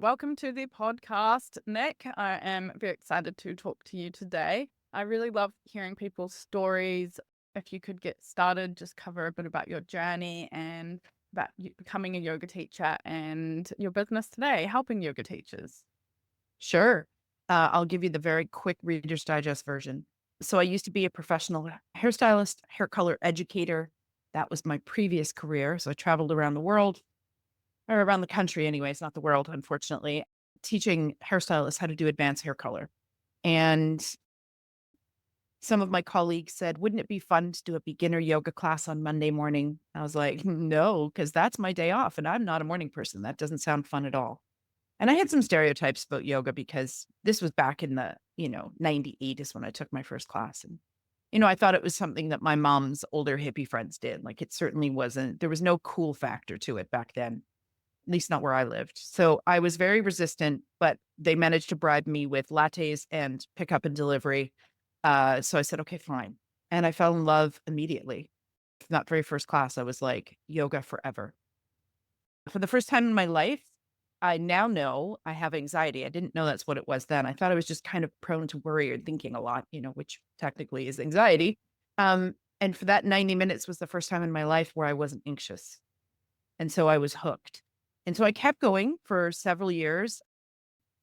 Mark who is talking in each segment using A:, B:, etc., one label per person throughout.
A: Welcome to the podcast, Nick. I am very excited to talk to you today. I really love hearing people's stories. If you could get started, just cover a bit about your journey and about you becoming a yoga teacher and your business today, helping yoga teachers.
B: Sure. I'll give you the very quick Reader's Digest version. So I used to be a professional hairstylist, hair color educator. That was my previous career. So I traveled around the world, or around the country anyways, not the world, unfortunately, teaching hairstylists how to do advanced hair color. And some of my colleagues said, wouldn't it be fun to do a beginner yoga class on Monday morning? I was like, no, because that's my day off. And I'm not a morning person. That doesn't sound fun at all. And I had some stereotypes about yoga because this was back in the, 98 is when I took my first class. And, I thought it was something that my mom's older hippie friends did. Like it certainly wasn't, there was no cool factor to it back then, at least not where I lived. So I was very resistant, but they managed to bribe me with lattes and pickup and delivery. So I said, okay, fine. And I fell in love immediately. From that very first class, I was like, yoga forever. For the first time in my life, I now know I have anxiety. I didn't know that's what it was then. I thought I was just kind of prone to worry or thinking a lot, which technically is anxiety. And for that 90 minutes was the first time in my life where I wasn't anxious. And so I was hooked. And so I kept going for several years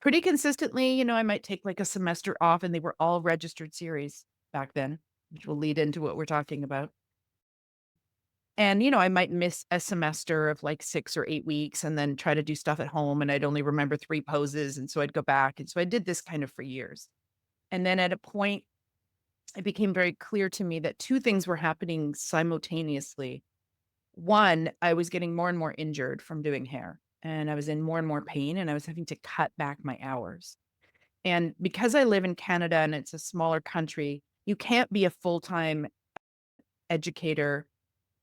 B: pretty consistently. I might take like a semester off, and they were all registered series back then, which will lead into what we're talking about. And, I might miss a semester of like 6 or 8 weeks and then try to do stuff at home, and I'd only remember 3 poses, and so I'd go back, and so I did this kind of for years. And then at a point, it became very clear to me that 2 things were happening simultaneously. One, I was getting more and more injured from doing hair, and I was in more and more pain, and I was having to cut back my hours. And because I live in Canada and it's a smaller country, you can't be a full-time educator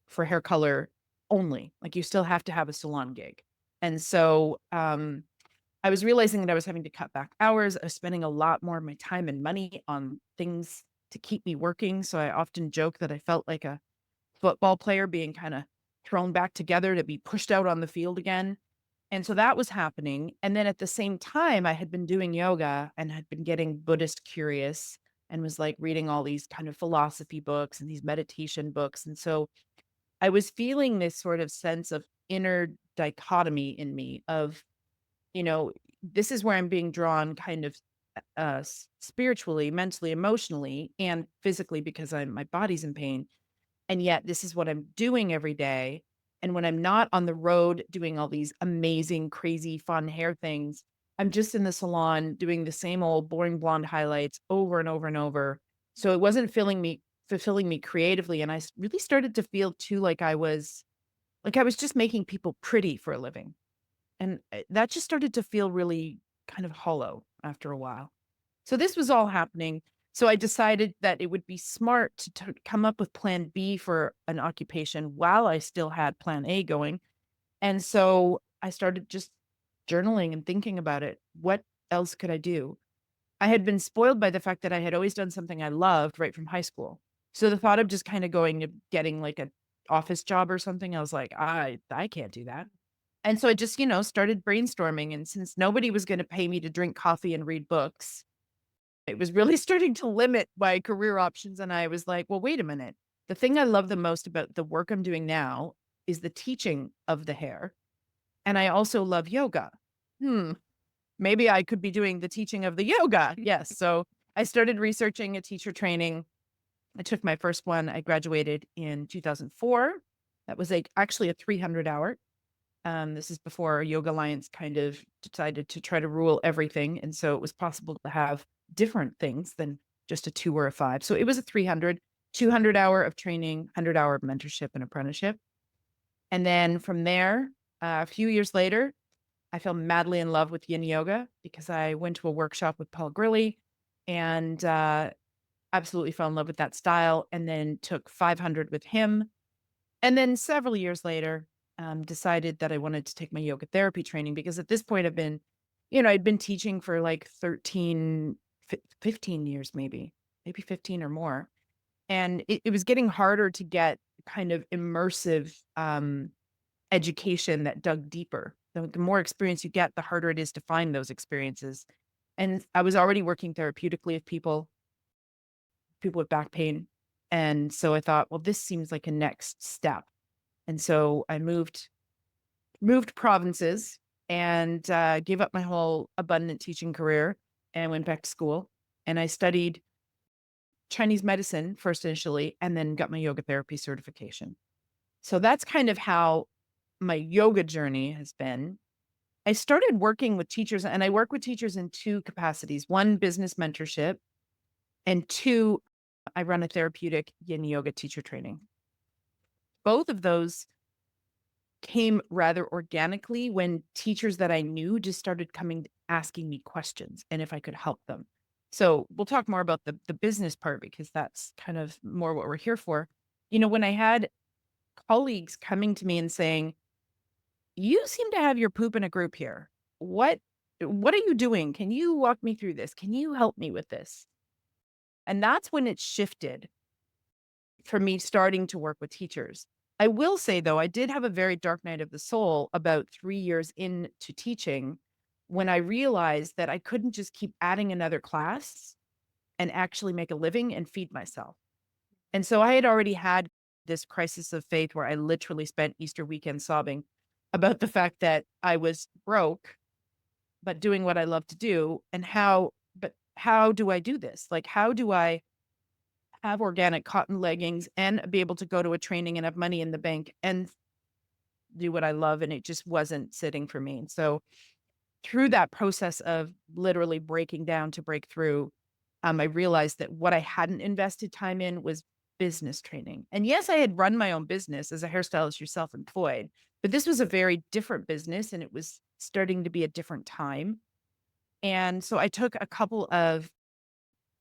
B: for hair color only. Like you still have to have a salon gig. And so I was realizing that I was having to cut back hours. I was spending a lot more of my time and money on things to keep me working. So I often joke that I felt like a football player being kind of thrown back together to be pushed out on the field again. And so that was happening. And then at the same time, I had been doing yoga and had been getting Buddhist curious and was like reading all these kind of philosophy books and these meditation books. And so I was feeling this sort of sense of inner dichotomy in me of, you know, this is where I'm being drawn kind of spiritually, mentally, emotionally, and physically because my body's in pain. And yet this is what I'm doing every day. And when I'm not on the road doing all these amazing, crazy, fun hair things, I'm just in the salon doing the same old boring blonde highlights over and over and over. So it wasn't fulfilling me creatively. And really started to feel too like I was just making people pretty for a living. And that just started to feel really kind of hollow after a while. So this was all happening. So I decided that it would be smart to come up with plan B for an occupation while I still had plan A going. And so I started just journaling and thinking about it. What else could I do? I had been spoiled by the fact that I had always done something I loved right from high school. So the thought of just kind of going to getting like a office job or something, I was like, I can't do that. And so I just, started brainstorming. And since nobody was going to pay me to drink coffee and read books, it was really starting to limit my career options. And I was like, well, wait a minute. The thing I love the most about the work I'm doing now is the teaching of the hair. And I also love yoga. Hmm. Maybe I could be doing the teaching of the yoga. Yes. So I started researching a teacher training. I took my first one. I graduated in 2004. That was actually a 300 hour. This is before Yoga Alliance kind of decided to try to rule everything. And so it was possible to have different things than just a 2 or a 5. So it was a 300, 200 hour of training, 100 hour of mentorship and apprenticeship. And then from there, a few years later, I fell madly in love with Yin Yoga because I went to a workshop with Paul Grilly and absolutely fell in love with that style, and then took 500 with him. And then several years later, decided that I wanted to take my yoga therapy training because at this point I'd been teaching for like 15 years, maybe 15 or more. And it was getting harder to get kind of immersive education that dug deeper. The more experience you get, the harder it is to find those experiences. And I was already working therapeutically with people with back pain. And so I thought, well, this seems like a next step. And so I moved provinces and gave up my whole abundant teaching career and went back to school. And I studied Chinese medicine first initially, and then got my yoga therapy certification. So that's kind of how my yoga journey has been. I started working with teachers, and I work with teachers in two capacities: one, business mentorship, and two, I run a therapeutic Yin Yoga teacher training. Both of those came rather organically when teachers that I knew just started coming asking me questions and if I could help them. So we'll talk more about the business part because that's kind of more what we're here for. When I had colleagues coming to me and saying, "You seem to have your poop in a group here. What are you doing? Can you walk me through this? Can you help me with this?" And that's when it shifted for me starting to work with teachers. I will say, though, I did have a very dark night of the soul about 3 years into teaching when I realized that I couldn't just keep adding another class and actually make a living and feed myself. And so I had already had this crisis of faith where I literally spent Easter weekend sobbing about the fact that I was broke, but doing what I love to do. And how do I do this? Like, how do I have organic cotton leggings and be able to go to a training and have money in the bank and do what I love? And it just wasn't sitting for me. And so through that process of literally breaking down to break through, I realized that what I hadn't invested time in was business training. And yes, I had run my own business as a hairstylist, you're self-employed, but this was a very different business and it was starting to be a different time. And so I took a couple of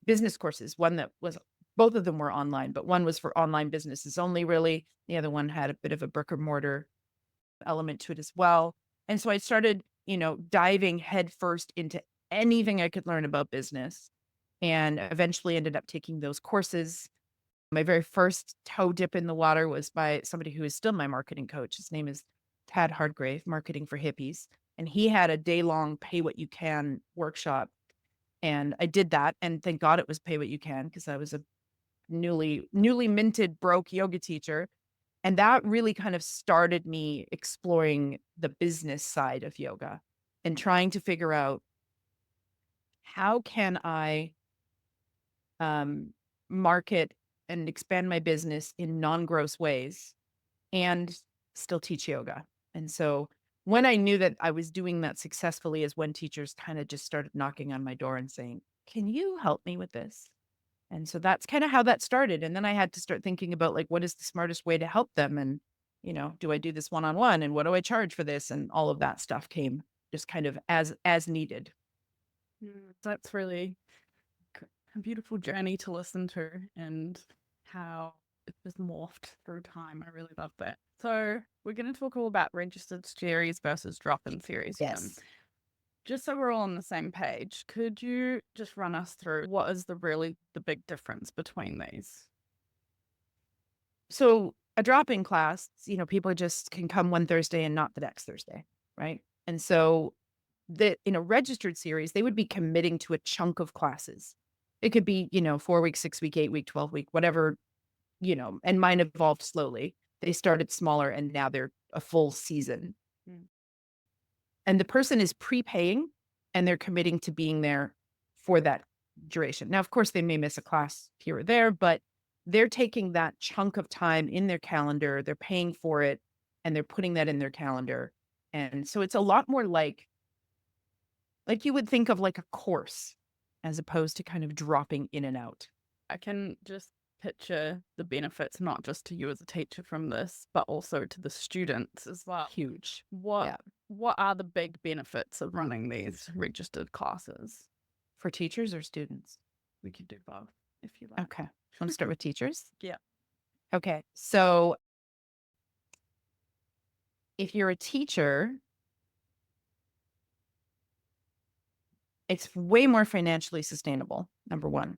B: business courses, one that was both of them were online, but one was for online businesses only, really. The other one had a bit of a brick and mortar element to it as well. And so I started, diving headfirst into anything I could learn about business and eventually ended up taking those courses. My very first toe dip in the water was by somebody who is still my marketing coach. His name is Tad Hardgrave, Marketing for Hippies. And he had a day-long pay what you can workshop. And I did that. And thank God it was pay what you can because I was a newly minted broke yoga teacher. And that really kind of started me exploring the business side of yoga and trying to figure out how can I market and expand my business in non-gross ways and still teach yoga. And so when I knew that I was doing that successfully is when teachers kind of just started knocking on my door and saying, "Can you help me with this?" And so that's kind of how that started. And then I had to start thinking about like, what is the smartest way to help them? And, do I do this one-on-one? And what do I charge for this? And all of that stuff came just kind of as needed.
A: That's really a beautiful journey to listen to and how it just morphed through time. I really love that. So we're going to talk all about registered series versus drop-in series.
B: Yes.
A: Just so we're all on the same page, could you just run us through what is the big difference between these?
B: So a drop-in class, people just can come one Thursday and not the next Thursday, right? And so in a registered series, they would be committing to a chunk of classes. It could be, 4 week, 6 week, 8 week, 12 week, whatever, and mine evolved slowly. They started smaller and now they're a full season.
A: Mm.
B: And the person is prepaying and they're committing to being there for that duration. Now, of course, they may miss a class here or there, but they're taking that chunk of time in their calendar, they're paying for it, and they're putting that in their calendar. And so it's a lot more like you would think of like a course as opposed to kind of dropping in and out.
A: I can just picture the benefits, not just to you as a teacher from this, but also to the students as well.
B: Huge.
A: What
B: Yeah.
A: what are the big benefits of running these registered classes?
B: For teachers or students?
A: We could do both if you like.
B: Okay. Want to start with teachers?
A: Yeah.
B: Okay. So if you're a teacher, it's way more financially sustainable, number one.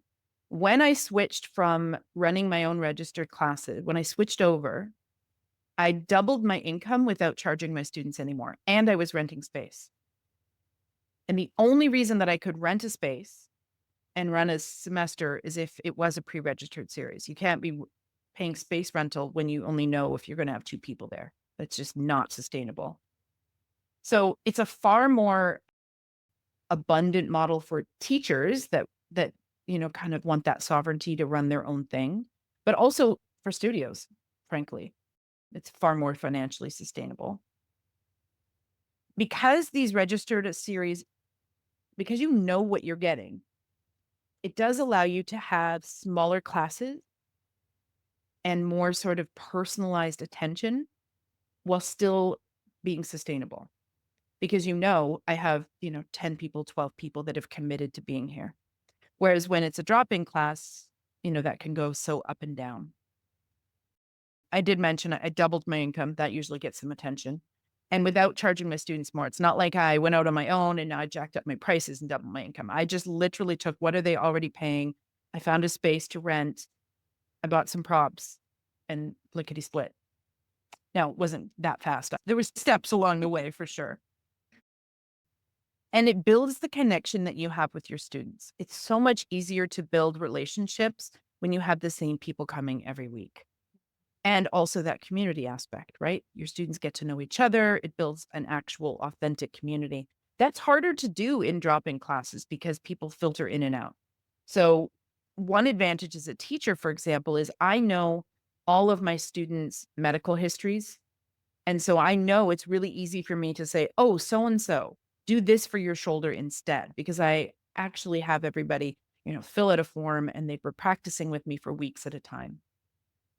B: When I switched from running my own registered classes, when I switched over, I doubled my income without charging my students anymore, and I was renting space. And the only reason that I could rent a space and run a semester is if it was a pre-registered series. You can't be paying space rental when you only know if you're going to have 2 people there. That's just not sustainable. So it's a far more abundant model for teachers that kind of want that sovereignty to run their own thing, but also for studios, frankly. It's far more financially sustainable. Because these registered series, because you know what you're getting, it does allow you to have smaller classes and more sort of personalized attention while still being sustainable. Because I have, 10 people, 12 people that have committed to being here. Whereas when it's a drop-in class, that can go so up and down. I did mention I doubled my income. That usually gets some attention. And without charging my students more, it's not like I went out on my own and now I jacked up my prices and doubled my income. I just literally took what are they already paying? I found a space to rent. I bought some props and lickety split. Now, it wasn't that fast. There were steps along the way for sure. And it builds the connection that you have with your students. It's so much easier to build relationships when you have the same people coming every week. And also that community aspect, right? Your students get to know each other. It builds an actual authentic community. That's harder to do in drop-in classes because people filter in and out. So one advantage as a teacher, for example, is I know all of my students' medical histories. And so I know it's really easy for me to say, oh, so-and-so, do this for your shoulder instead, because I actually have everybody, fill out a form and they were practicing with me for weeks at a time.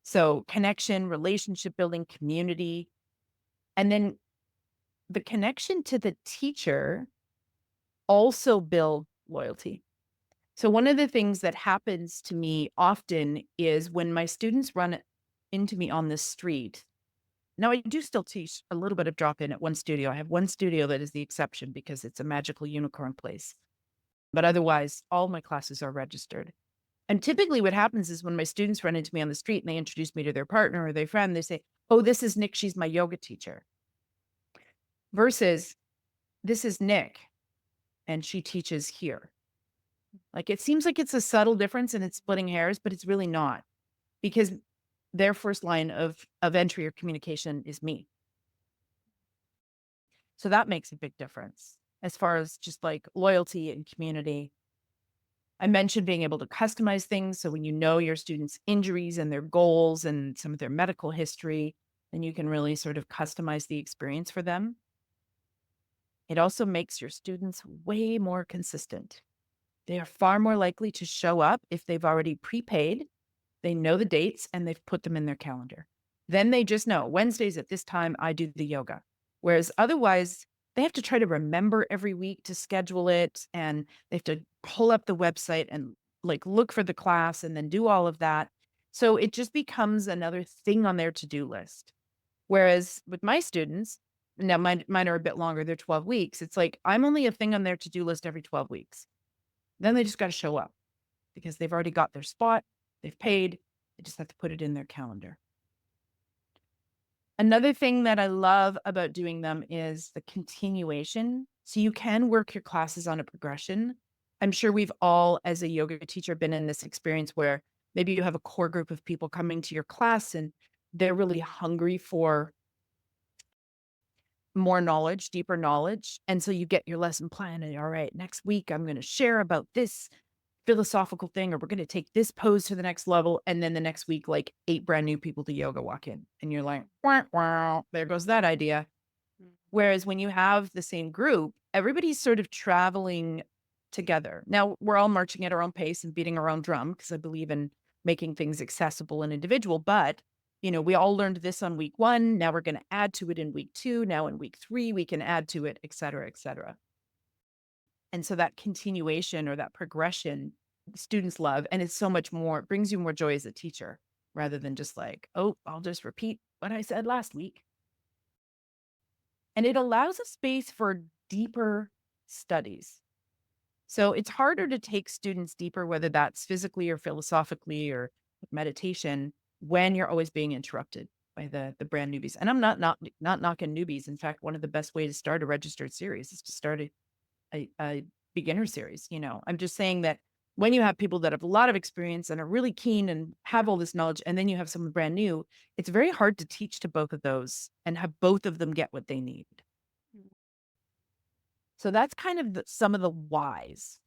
B: So connection, relationship building, community, and then the connection to the teacher also build loyalty. So one of the things that happens to me often is when my students run into me on the street. Now I do still teach a little bit of drop-in at one studio. I have one studio that is the exception because it's a magical unicorn place. But otherwise, all my classes are registered. And typically what happens is when my students run into me on the street and they introduce me to their partner or their friend, they say, oh, this is Nyk. She's my yoga teacher. Versus this is Nyk and she teaches here. Like it seems like it's a subtle difference and it's splitting hairs, but it's really not because their first line of entry or communication is me. So that makes a big difference as far as just like loyalty and community. I mentioned being able to customize things. So when you know your students' injuries and their goals and some of their medical history, then you can really sort of customize the experience for them. It also makes your students way more consistent. They are far more likely to show up if they've already prepaid, they know the dates, and they've put them in their calendar. Then they just know Wednesdays at this time, I do the yoga. Whereas otherwise, they have to try to remember every week to schedule it, and they have to pull up the website and like look for the class and then do all of that. So it just becomes another thing on their to-do list. Whereas with my students, now mine are a bit longer, they're 12 weeks. It's like I'm only a thing on their to-do list every 12 weeks. Then they just got to show up because they've already got their spot, they've paid, they just have to put it in their calendar. Another thing that I love about doing them is the continuation. So you can work your classes on a progression. I'm sure we've all, as a yoga teacher, been in this experience where maybe you have a core group of people coming to your class and they're really hungry for more knowledge, deeper knowledge. And so you get your lesson plan and all right, next week I'm going to share about this philosophical thing, or we're going to take this pose to the next level. And then the next week, like 8 brand new people to yoga walk in and you're like, wow, wow, there goes that idea. Whereas when you have the same group, everybody's sort of traveling together. Now we're all marching at our own pace and beating our own drum because I believe in making things accessible and individual, but we all learned this on week 1. Now we're going to add to it in week 2. Now in week 3, we can add to it, et cetera, et cetera. And so that continuation or that progression, students love, and it's so much more, it brings you more joy as a teacher rather than just like, oh, I'll just repeat what I said last week. And it allows a space for deeper studies. So it's harder to take students deeper, whether that's physically or philosophically or meditation, when you're always being interrupted. by the brand newbies. And I'm not knocking newbies. In fact, one of the best way to start a registered series is to start a beginner series. I'm just saying that when you have people that have a lot of experience and are really keen and have all this knowledge, and then you have someone brand new, it's very hard to teach to both of those and have both of them get what they need.
A: Mm.
B: So that's kind of some of the whys.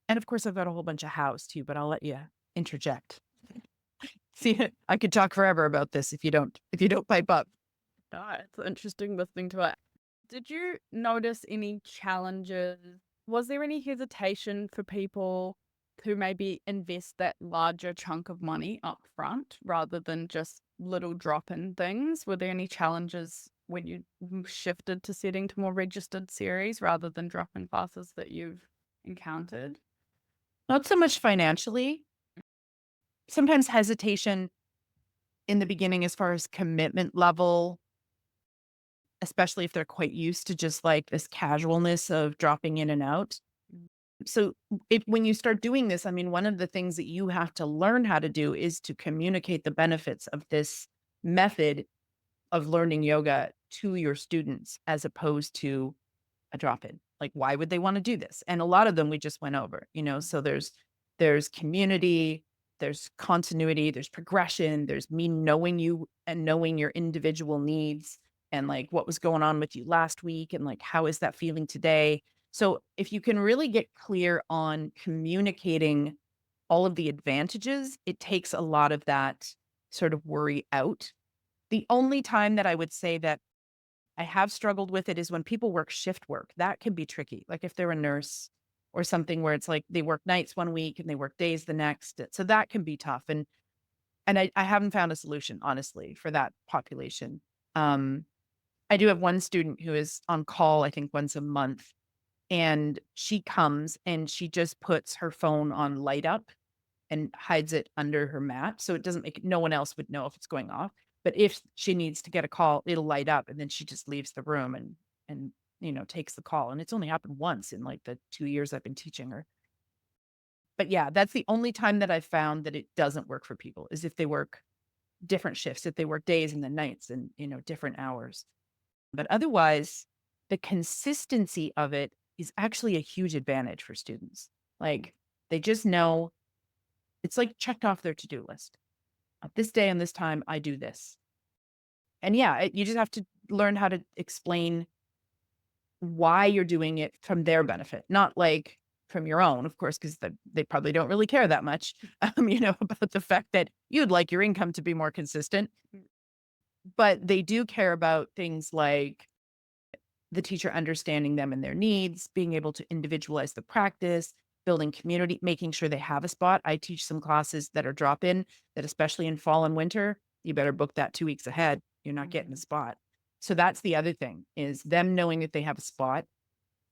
B: And of course, I've got a whole bunch of hows too, but I'll let you interject. See, I could talk forever about this if you don't pipe up.
A: Ah, it's interesting listening to it. Did you notice any challenges? Was there any hesitation for people to maybe invest that larger chunk of money up front rather than just little drop-in things? Were there any challenges when you shifted to setting to more registered series rather than drop-in classes that you've encountered?
B: Not so much financially. Sometimes hesitation in the beginning as far as commitment level, especially if they're quite used to just like this casualness of dropping in and out.
A: Mm.
B: So if when you start doing this, I mean, one of the things that you have to learn how to do is to communicate the benefits of this method of learning yoga to your students as opposed to a drop in. Like, why would they want to do this? And a lot of them we just went over, so there's community, there's continuity, there's progression, there's me knowing you and knowing your individual needs and like what was going on with you last week and like how is that feeling today. So if you can really get clear on communicating all of the advantages, it takes a lot of that sort of worry out. The only time that I would say that I have struggled with it is when people work shift work. That can be tricky. Like if they're a nurse or something where it's like they work nights one week and they work days the next. So that can be tough. And I haven't found a solution, honestly, for that population. Um, I do have one student who is on call, I think once a month, and she comes and she just puts her phone on light up and hides it under her mat, so it doesn't make no one else would know if it's going off. But if she needs to get a call, it'll light up, and then she just leaves the room and takes the call, and it's only happened once in, like, the 2 years I've been teaching her. But, yeah, that's the only time that I've found that it doesn't work for people is if they work different shifts, if they work days and then nights and, different hours. But otherwise, the consistency of it is actually a huge advantage for students. Like, they just know it's like checked off their to-do list. At this day and this time, I do this. And yeah, you just have to learn how to explain why you're doing it from their benefit, not like from your own, of course, because they probably don't really care that much, about the fact that you'd like your income to be more consistent.
A: Mm.
B: But they do care about things like the teacher understanding them and their needs, being able to individualize the practice, building community, making sure they have a spot. I teach some classes that are drop in that, especially in fall and winter, you better book that 2 weeks ahead. You're not getting a spot. So that's the other thing is them knowing that they have a spot.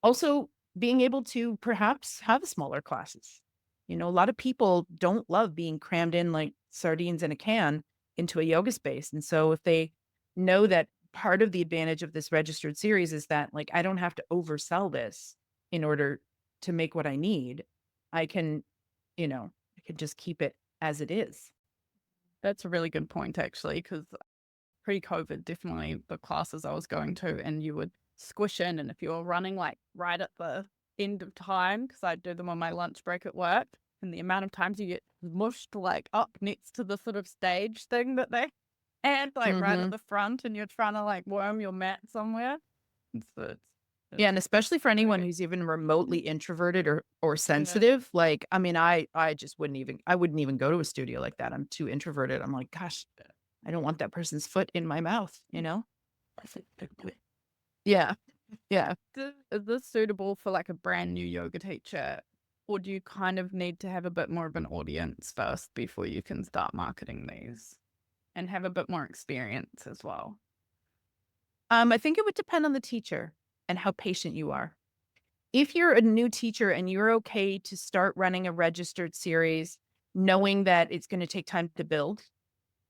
B: Also, being able to perhaps have smaller classes. A lot of people don't love being crammed in like sardines in a can into a yoga space. And so if they know that part of the advantage of this registered series is that like I don't have to oversell this in order to make what I need. I can, I can just keep it as it is.
A: That's a really good point, actually, because pre-COVID, definitely the classes I was going to, and you would squish in, and if you were running like right at the end of time, because I do them on my lunch break at work, and the amount of times you get mushed like up next to the sort of stage thing that they had, like right at
B: Mhm.
A: the front, and you're trying to like worm your mat somewhere. It's
B: Yeah, and especially for anyone
A: great.
B: who's even remotely introverted or
A: Yeah.
B: sensitive, like, I mean, I just wouldn't even go to a studio like that. I'm too introverted. I'm like, gosh, I don't want that person's foot in my mouth, you know? Yeah. Yeah.
A: Is this suitable for like a brand new yoga teacher? Or do you kind of need to have a bit more of an audience first before you can start marketing these and have a bit more experience as well?
B: I think it would depend on the teacher and how patient you are. If you're a new teacher and you're okay to start running a registered series, knowing that it's going to take time to build,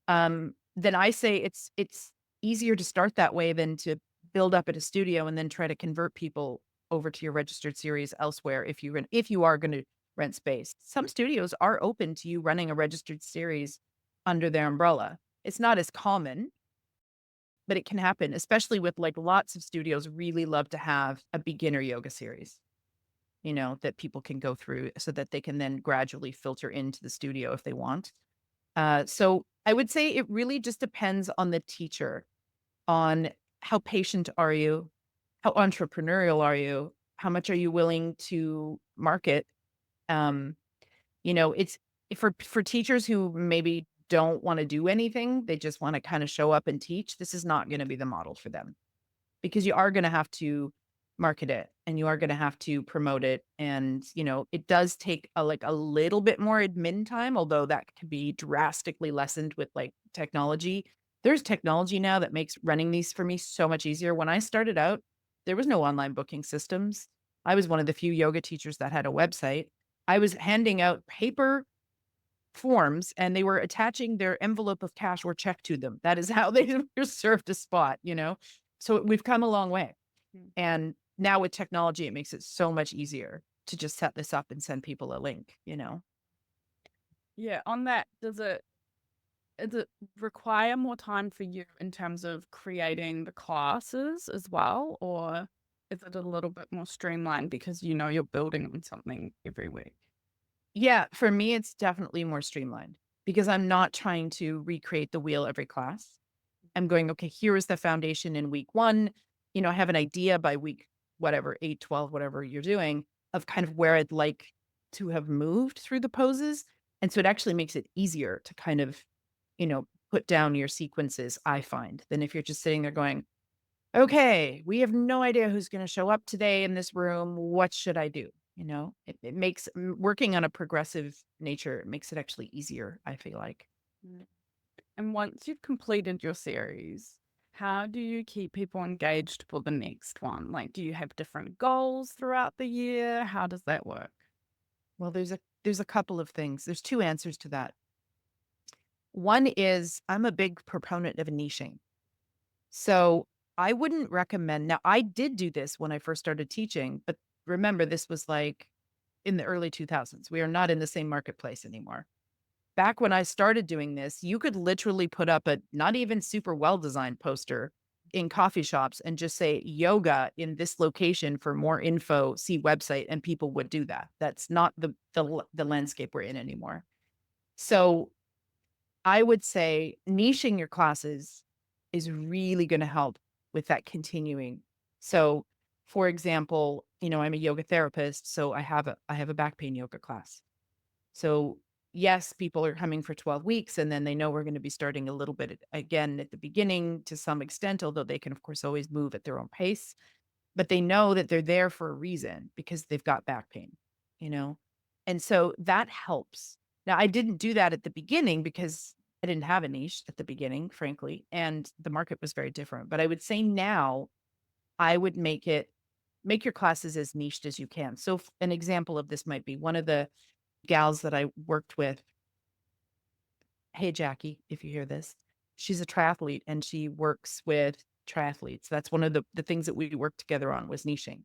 B: then I say it's easier to start that way than to build up at a studio and then try to convert people over to your registered series elsewhere if you are going to rent space. Some studios are open to you running a registered series under their umbrella. It's not as common, but it can happen, especially with like lots of studios really love to have a beginner yoga series, that people can go through so that they can then gradually filter into the studio if they want. So I would say it really just depends on the teacher, on how patient are you, how entrepreneurial are you, how much are you willing to market. Um, it's for teachers who maybe don't want to do anything, they just want to kind of show up and teach. This is not going to be the model for them because you are going to have to market it and you are going to have to promote it. And, it does take a little bit more admin time, although that can be drastically lessened with like technology. There's technology now that makes running these for me so much easier. When I started out, there was no online booking systems. I was one of the few yoga teachers that had a website. I was handing out paper forms and they were attaching their envelope of cash or check to them. That is how they were served a spot. So we've come a long way.
A: Mm.
B: And now with technology, it makes it so much easier to just set this up and send people a link.
A: Yeah, on that, does it require more time for you in terms of creating the classes as well, or is it a little bit more streamlined because you're building on something every week?
B: Yeah, for me, it's definitely more streamlined because I'm not trying to recreate the wheel every class. I'm going, okay, here is the foundation in week one. I have an idea by week, whatever, 8, 12, whatever you're doing, of kind of where I'd like to have moved through the poses. And so it actually makes it easier to kind of, put down your sequences, I find, than if you're just sitting there going, okay, we have no idea who's going to show up today in this room. What should I do? It makes working on a progressive nature, it makes it actually easier, I feel like.
A: Mm. And once you've completed your series, how do you keep people engaged for the next one? Like, do you have different goals throughout the year? How does that work?
B: Well, there's a couple of things. There's two answers to that. One is I'm a big proponent of niching. So I wouldn't recommend. Now, I did do this when I first started teaching, but remember, this was like in the early 2000s. We are not in the same marketplace anymore. Back when I started doing this, you could literally put up a not even super well designed poster in coffee shops and just say yoga in this location for more info, see website, and people would do that. That's not the landscape we're in anymore. So I would say niching your classes is really going to help with that continuing. So, for example, I'm a yoga therapist, so I have a back pain yoga class. So, yes, people are coming for 12 weeks and then they know we're going to be starting a little bit again at the beginning to some extent, although they can of course always move at their own pace, but they know that they're there for a reason because they've got back pain, you know? And so that helps. Now, I didn't do that at the beginning because I didn't have a niche at the beginning, frankly, and the market was very different. But I would say now I would make your classes as niched as you can. So an example of this might be one of the gals that I worked with. Hey, Jackie, if you hear this, she's a triathlete and she works with triathletes. That's one of the things that we worked together on was niching.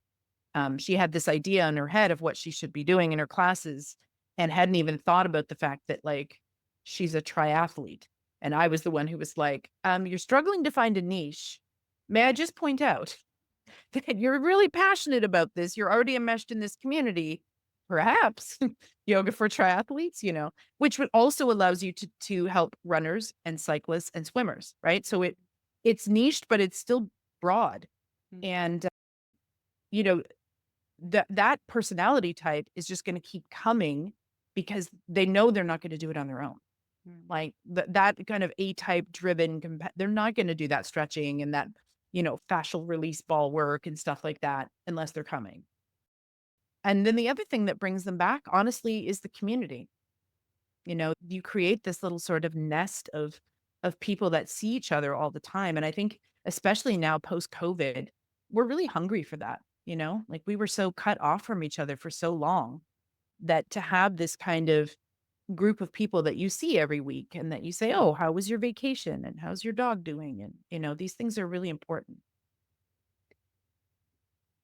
B: She had this idea in her head of what she should be doing in her classes and hadn't even thought about the fact that like she's a triathlete. And I was the one who was like, you're struggling to find a niche. May I just point out that you're really passionate about this. You're already enmeshed in this community. Perhaps yoga for triathletes, which would also allows you to help runners and cyclists and swimmers, right? So it's niched, but it's still broad.
A: Mm.
B: And you know, that personality type is just going to keep coming because they know they're not going to do it on their own.
A: Mm.
B: Like that kind of A type driven, they're not going to do that stretching and that, fascial release ball work and stuff like that unless they're coming. And then the other thing that brings them back, honestly, is the community. You create this little sort of nest of people that see each other all the time. And I think especially now post COVID, we're really hungry for that, like we were so cut off from each other for so long that to have this kind of group of people that you see every week and that you say, "Oh, how was your vacation? And how's your dog doing?" And, these things are really important.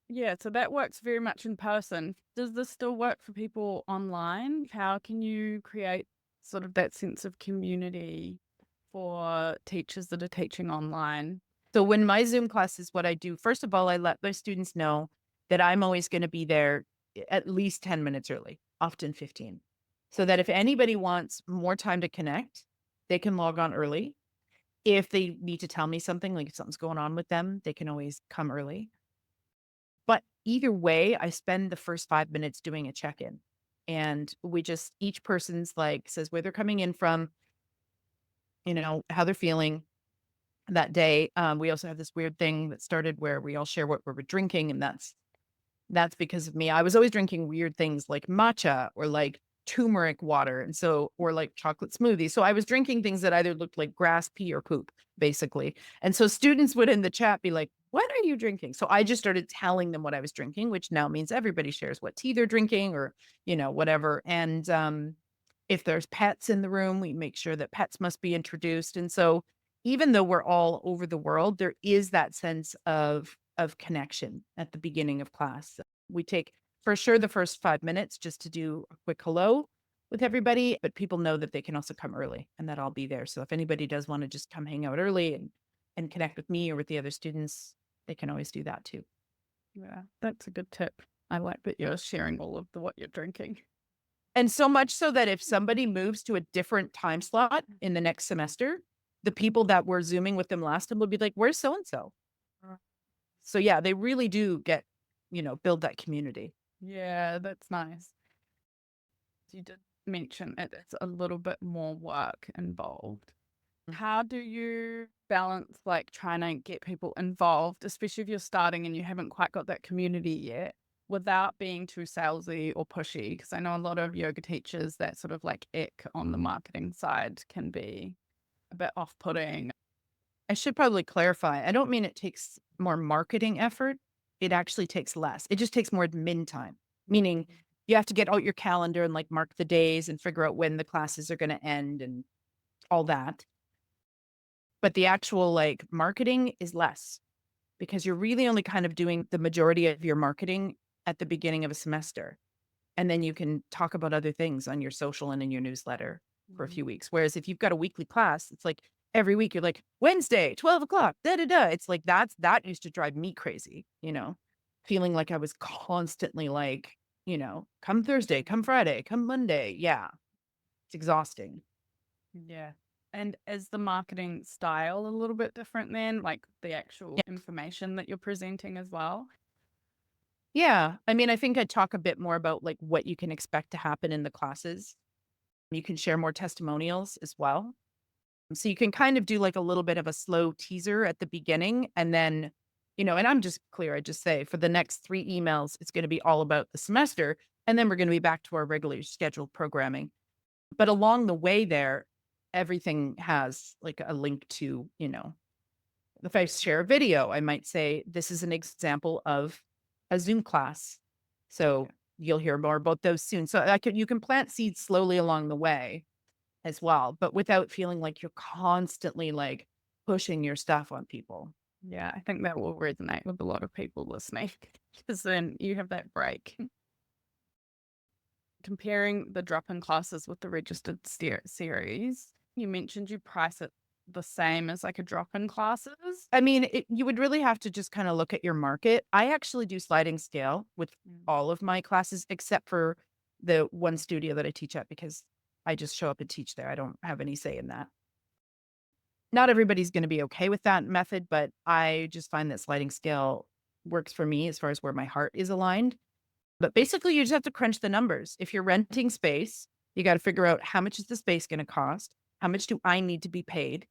A: Yeah, so that works very much in person. Does this still work for people online? How can you create sort of that sense of community for teachers that are teaching online?
B: So when my Zoom class is what I do, first of all, I let my students know that I'm always going to be there at least 10 minutes early, often 15. So that if anybody wants more time to connect, they can log on early. If they need to tell me something, like if something's going on with them, they can always come early. But either way, I spend the first 5 minutes doing a check-in. And we just, each person's like says where they're coming in from, how they're feeling that day. We also have this weird thing that started where we all share what we were drinking, and that's because of me. I was always drinking weird things like matcha or like turmeric water, and so or like chocolate smoothie. So I was drinking things that either looked like grass, pee, or poop, basically. And so students would in the chat be like, "What are you drinking?" So I just started telling them what I was drinking, which now means everybody shares what tea they're drinking or whatever. And if there's pets in the room, we make sure that pets must be introduced. And so even though we're all over the world, there is that sense of connection at the beginning of class. We take for sure the first 5 minutes just to do a quick hello with everybody, but people know that they can also come early and that I'll be there. So if anybody does want to just come hang out early and connect with me or with the other students, they can always do that too.
A: Yeah, that's a good tip. I like that you're sharing all of what you're drinking.
B: And so much so that if somebody moves to a different time slot in the next semester, the people that were Zooming with them last time will be like, "Where's so and so?" So yeah, they really do get, build that community.
A: Yeah, that's nice. You did mention it's a little bit more work involved. How do you balance like trying to get people involved, especially if you're starting and you haven't quite got that community yet, without being too salesy or pushy? Because I know a lot of yoga teachers that sort of like ick on the marketing side can be a bit off-putting.
B: I should probably clarify. I don't mean it takes more marketing effort. It actually takes less. It just takes more admin time, meaning you have to get out your calendar and like mark the days and figure out when the classes are going to end and all that. But the actual like marketing is less because you're really only kind of doing the majority of your marketing at the beginning of a semester. And then you can talk about other things on your social and in your newsletter for a few weeks. Whereas if you've got a weekly class, it's like every week you're like, Wednesday, 12 o'clock, da da da. It's like that used to drive me crazy, feeling like I was constantly like, come Thursday, come Friday, come Monday. Yeah, it's exhausting.
A: Yeah. And is the marketing style a little bit different then? Like the actual
B: Yeah.
A: information that you're presenting as well?
B: Yeah. I mean, I think I talk a bit more about like what you can expect to happen in the classes. You can share more testimonials as well. So you can kind of do like a little bit of a slow teaser at the beginning. And then, and I'm just clear, I just say for the next 3 emails, it's going to be all about the semester. And then we're going to be back to our regularly scheduled programming. But along the way there, everything has like a link to, if I share a video, I might say, this is an example of a Zoom class. So you'll hear more about those soon. So you can plant seeds slowly along the way as well, but without feeling like you're constantly like pushing your stuff on people.
A: Yeah, I think that will resonate with a lot of people listening because then you have that break. Comparing the drop-in classes with the registered series, you mentioned you price it the same as like a drop-in classes.
B: I mean, you would really have to just kind of look at your market. I actually do sliding scale with all of my classes, except for the one studio that I teach at, because I just show up and teach there. I don't have any say in that. Not everybody's going to be okay with that method, but I just find that sliding scale works for me as far as where my heart is aligned. But basically, you just have to crunch the numbers. If you're renting space, you got to figure out how much is the space going to cost? How much do I need to be paid?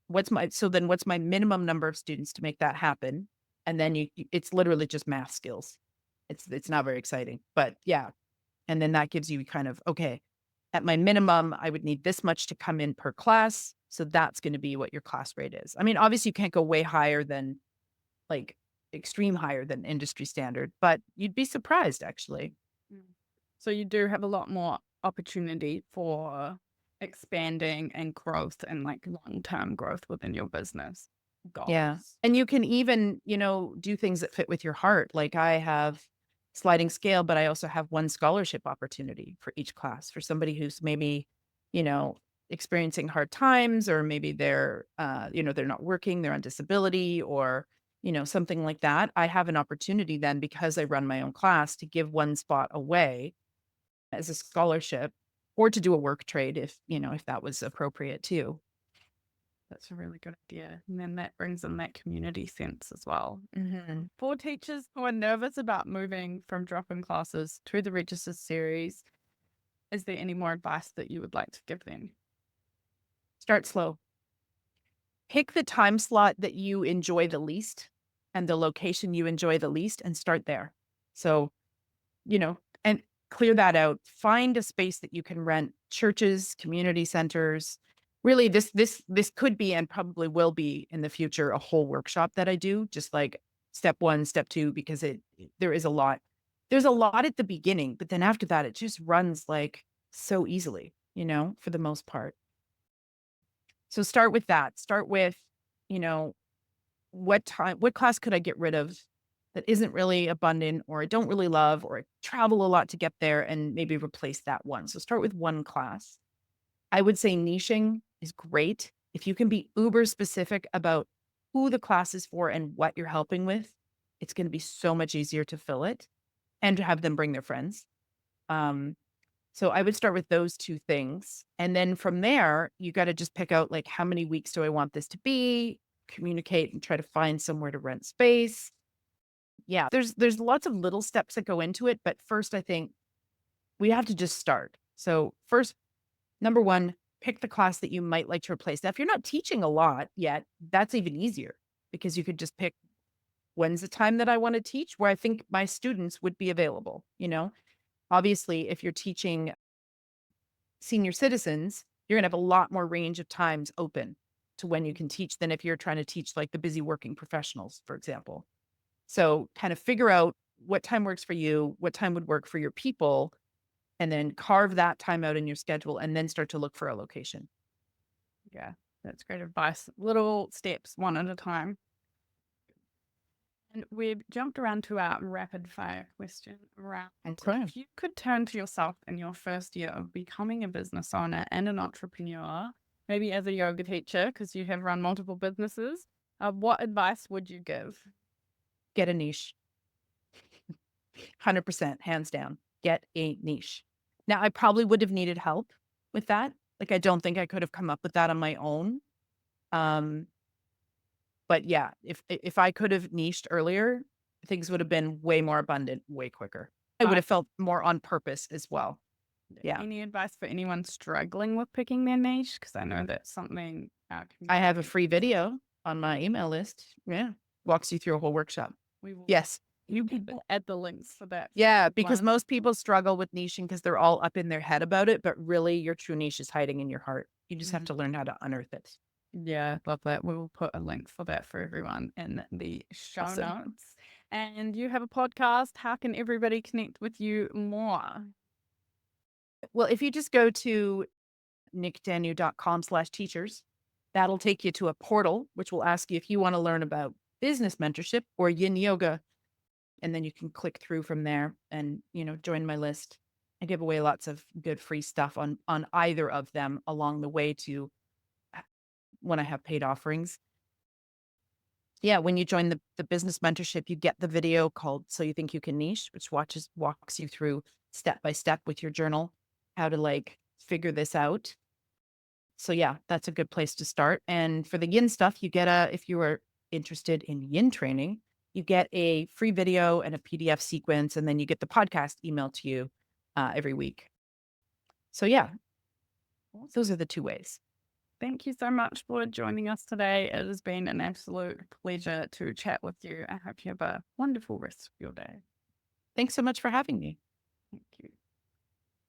B: What's my minimum number of students to make that happen? And then it's literally just math skills. It's not very exciting, but yeah. And then that gives you kind of, okay, at my minimum, I would need this much to come in per class. So that's going to be what your class rate is. I mean, obviously you can't go way higher than like extreme higher than industry standard, but you'd be surprised actually.
A: So you do have a lot more opportunity for expanding and growth and like long-term growth within your business
B: Yeah.
A: goals.
B: And you can even, do things that fit with your heart. Like I have sliding scale, but I also have one scholarship opportunity for each class for somebody who's maybe experiencing hard times, or maybe they're not working, they're on disability, or, something like that. I have an opportunity then, because I run my own class, to give one spot away as a scholarship, or to do a work trade if that was appropriate too.
A: That's a really good idea. And then that brings in that community sense as well.
B: Mhm.
A: For teachers who are nervous about moving from drop-in classes to the registered series, is there any more advice that you would like to give them?
B: Start slow. Pick the time slot that you enjoy the least and the location you enjoy the least, and start there. So, and clear that out. Find a space that you can rent, churches, community centers. Really, this could be, and probably will be in the future, a whole workshop that I do, just like step 1, step 2, because there is a lot. There's a lot at the beginning, but then after that, it just runs like so easily, for the most part. So start with that. Start with, you know, what class could I get rid of that isn't really abundant, or I don't really love, or I travel a lot to get there, and maybe replace that one. So start with one class. I would say niching is great. If you can be uber specific about who the class is for and what you're helping with, it's going to be so much easier to fill it and to have them bring their friends. Um, so I would start with those 2 things. And then from there, you got to just pick out, like, how many weeks do I want this to be? Communicate and try to find somewhere to rent space. Yeah, there's lots of little steps that go into it, but first I think we have to just start. So first, number 1, pick the class that you might like to replace. Now, if you're not teaching a lot yet, that's even easier, because you could just pick, when's the time that I want to teach, where I think my students would be available. Obviously, if you're teaching senior citizens, you're gonna have a lot more range of times open to when you can teach than if you're trying to teach, like, the busy working professionals, for example. So kind of figure out what time works for you, what time would work for your people, and then carve that time out in your schedule, and then start to look for a location.
A: Yeah, that's great advice. Little steps, one at a time. And we've jumped around to our rapid fire question round.
B: Okay.
A: If you could turn to yourself in your first year of becoming a business owner and an entrepreneur, maybe as a yoga teacher, because you have run multiple businesses, what advice would you give?
B: Get a niche. 100%, hands down. Get a niche. Now, I probably would have needed help with that. Like, I don't think I could have come up with that on my own. Um, but yeah, if I could have niched earlier, things would have been way more abundant, way quicker. I would
A: Right.
B: have felt more on purpose as well. Yeah.
A: Any advice for anyone struggling with picking their niche? Because I know that's something our
B: I have a
A: community.
B: free video on my email list. Yeah. Walks you through a whole workshop.
A: We will
B: Yes.
A: add the links for that.
B: Yeah, because
A: One.
B: most people struggle with niching because they're all up in their head about it, but really your true niche is hiding in your heart. You just have
A: Mhm.
B: to learn how to unearth it.
A: Yeah, love that. We will put a link for that for everyone in the show
B: Awesome.
A: notes. And you have a podcast. How can everybody connect with you more?
B: Well, if you just go to nykdanu.com/teachers, that'll take you to a portal, which will ask you if you want to learn about business mentorship or Yin Yoga. And then you can click through from there and, join my list. I give away lots of good free stuff on either of them along the way to when I have paid offerings. Yeah, when you join the business mentorship, you get the video called So You Think You Can Niche, which walks you through step by step with your journal how to, like, figure this out. So yeah, that's a good place to start. And for the yin stuff, if you are interested in yin training, you get a free video and a PDF sequence, and then you get the podcast emailed to you every week. So yeah, those are the 2 ways.
A: Thank you so much for joining us today. It has been an absolute pleasure to chat with you. I hope you have a wonderful rest of your day.
B: Thanks so much for having me.
A: Thank you.